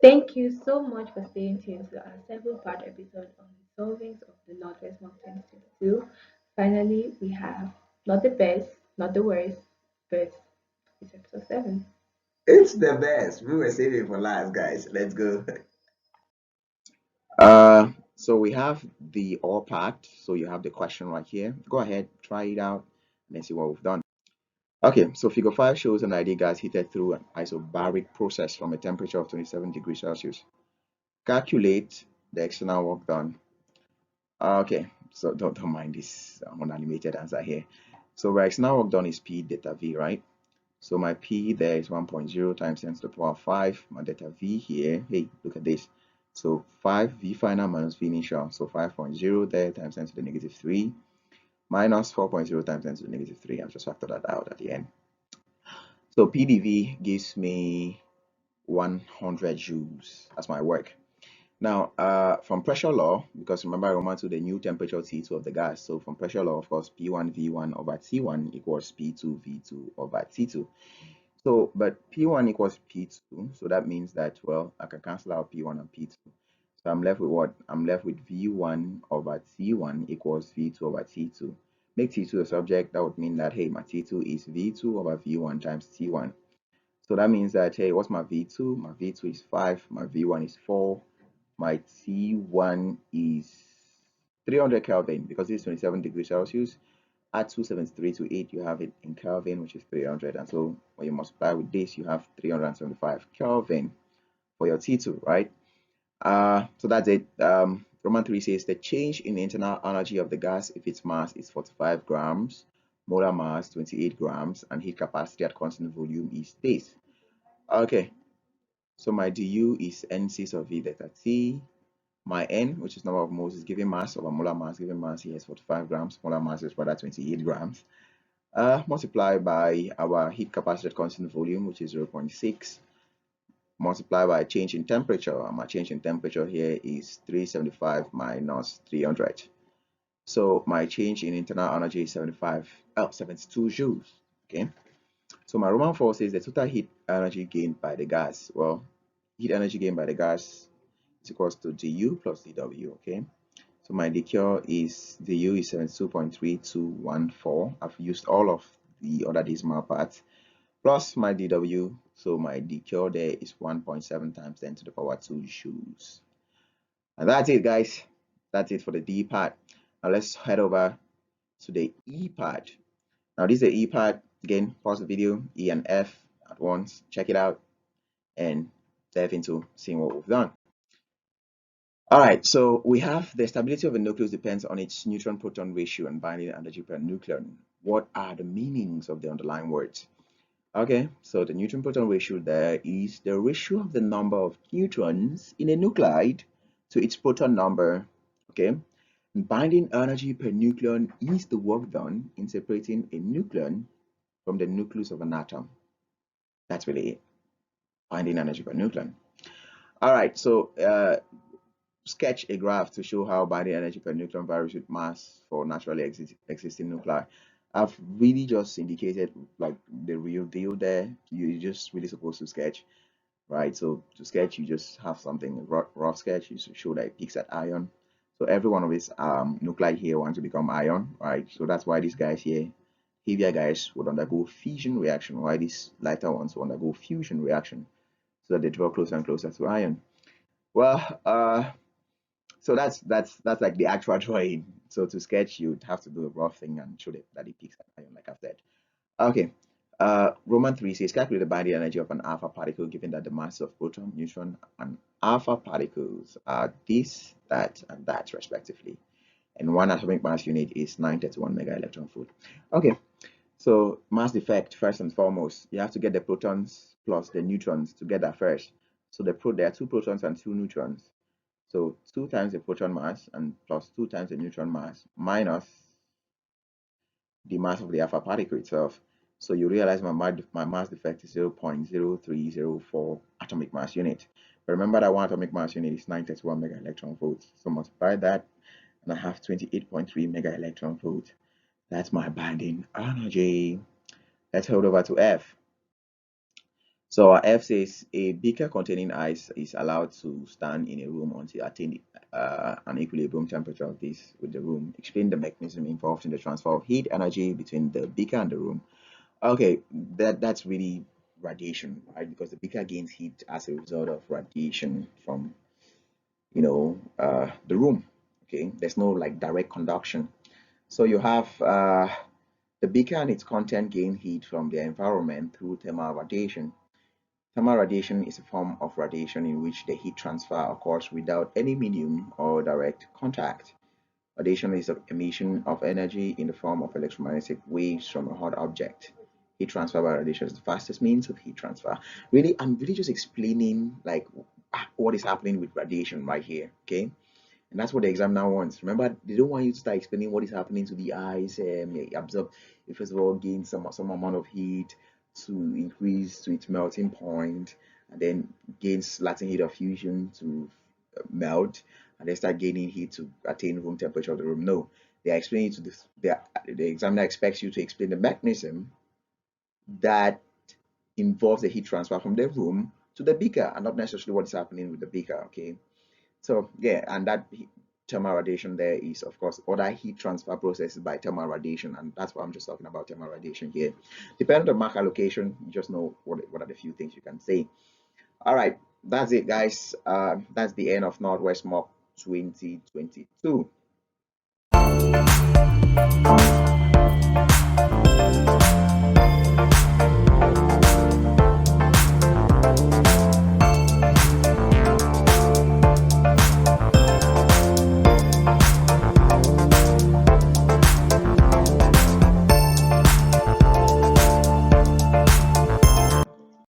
Thank you so much for staying tuned to our 7-part episode on the solvings of the Northwest Mock 2022. Finally, we have not the best, not the worst, but it's episode 7. It's the best. We were saving it for last, guys. Let's go. So we have the all part. So you have the question right here. Go ahead, try it out, and see what we've done. Okay, so figure 5 shows an ideal gas heated through an isobaric process from a temperature of 27 degrees Celsius. Calculate the external work done. Okay, so don't mind this unanimated answer here. So my external work done is P delta V, right? So my P there is 1.0 times 10 to the power 5. My delta V here, hey, look at this. So 5 V final minus V initial. So 5.0 there times 10 to the negative 3 minus 4.0 times 10 to the negative 3. I've just factored that out at the end. So PDV gives me 100 joules. That's my work. Now, from pressure law, because remember I went to the new temperature T2 of the gas. So from pressure law, of course, P1 V1 over T1 equals P2 V2 over T2. So, but P1 equals P2. So that means that, well, I can cancel out P1 and P2. So I'm left with what? I'm left with V1 over T1 equals V2 over T2. Make T2 a subject. That would mean that, hey, my T2 is V2 over V1 times T1. So that means that, hey, what's my V2? My V2 is 5. My V1 is 4. My T1 is 300 Kelvin because it's 27 degrees Celsius. Add 273 to 8, you have it in Kelvin, which is 300. And so when you multiply with this, you have 375 Kelvin for your T2, right? So that's it. Roman 3 says the change in the internal energy of the gas if its mass is 45 grams, molar mass 28 grams, and heat capacity at constant volume is this. Okay, so my du is n6 of v delta t. My n, which is number of moles, is given mass over molar mass. Given mass here is 45 grams. Molar mass is rather 28 grams. Multiplied by our heat capacity at constant volume, which is 0.6. Multiplied by change in temperature. And my change in temperature here is 375 minus 300. So my change in internal energy is 72 joules. Okay. So my Roman 4 says the total heat energy gained by the gas. Well, heat energy gained by the gas is equals to du plus dw. Okay. So my dq is du is 72.3214. I've used all of the other decimal parts plus my dw. So my dq there is 1.7 times 10 to the power 2 joules. And that's it, guys. That's it for the D part. Now let's head over to the E part. Now this is the E part. Again, pause the video, E and F at once, check it out, and dive into seeing what we've done. All right, so we have the stability of a nucleus depends on its neutron-proton ratio and binding energy per nucleon. What are the meanings of the underlying words? Okay, so the neutron-proton ratio there is the ratio of the number of neutrons in a nuclide to its proton number. Okay, and binding energy per nucleon is the work done in separating a nucleon from the nucleus of an atom. That's really it. Binding energy per nucleon. All right, so sketch a graph to show how binding energy per nucleon varies with mass for naturally existing nuclei. I've really just indicated like the real deal there. You're just really supposed to sketch, right? So to sketch, you just have something rough sketch. You show that it peaks at ion. So every one of these nuclei here want to become ion, right? So that's why these guys here, heavier guys, would undergo fission reaction, while these lighter ones will undergo fusion reaction, so that they draw closer and closer to ion. Well, so that's like the actual drawing. So to sketch, you'd have to do a rough thing and show that it peaks at ion, like I've said. Okay. Roman 3 says calculate the binding energy of an alpha particle given that the mass of proton, neutron, and alpha particles are this, that, and that respectively. And one atomic mass unit is 931 mega electron volt. Okay, so mass defect first and foremost, you have to get the protons plus the neutrons together first. So there are two protons and two neutrons. So 2 times the proton mass and plus 2 times the neutron mass minus the mass of the alpha particle itself. So you realize my mass defect is 0.0304 atomic mass unit. But remember that one atomic mass unit is 931 mega electron volts. So multiply that and I have 28.3 mega electron volts. That's my binding energy. Let's head over to F. So our F says a beaker containing ice is allowed to stand in a room until attain an equilibrium temperature of this with the room. Explain the mechanism involved in the transfer of heat energy between the beaker and the room. Okay, that's really radiation, right? Because the beaker gains heat as a result of radiation from the room. Okay, there's no like direct conduction. So you have the beaker and its content gain heat from the environment through thermal radiation. Thermal radiation is a form of radiation in which the heat transfer occurs without any medium or direct contact. Radiation is the emission of energy in the form of electromagnetic waves from a hot object. Heat transfer by radiation is the fastest means of heat transfer. Really, I'm really just explaining like what is happening with radiation right here, okay? And that's what the examiner wants. Remember, they don't want you to start explaining what is happening to the eyes. Absorb, first of all, gain some amount of heat to increase to its melting point, and then gains latent heat of fusion to melt, and then start gaining heat to attain room temperature of the room. No, they are explaining to this. The examiner expects you to explain the mechanism that involves the heat transfer from the room to the beaker, and not necessarily what is happening with the beaker. Okay. So yeah, and that thermal radiation there is of course other heat transfer processes by thermal radiation, and that's what I'm just talking about thermal radiation here. Depending on the mark allocation, you just know what are the few things you can say. All right, that's it, guys. That's the end of Northwest Mock 2022.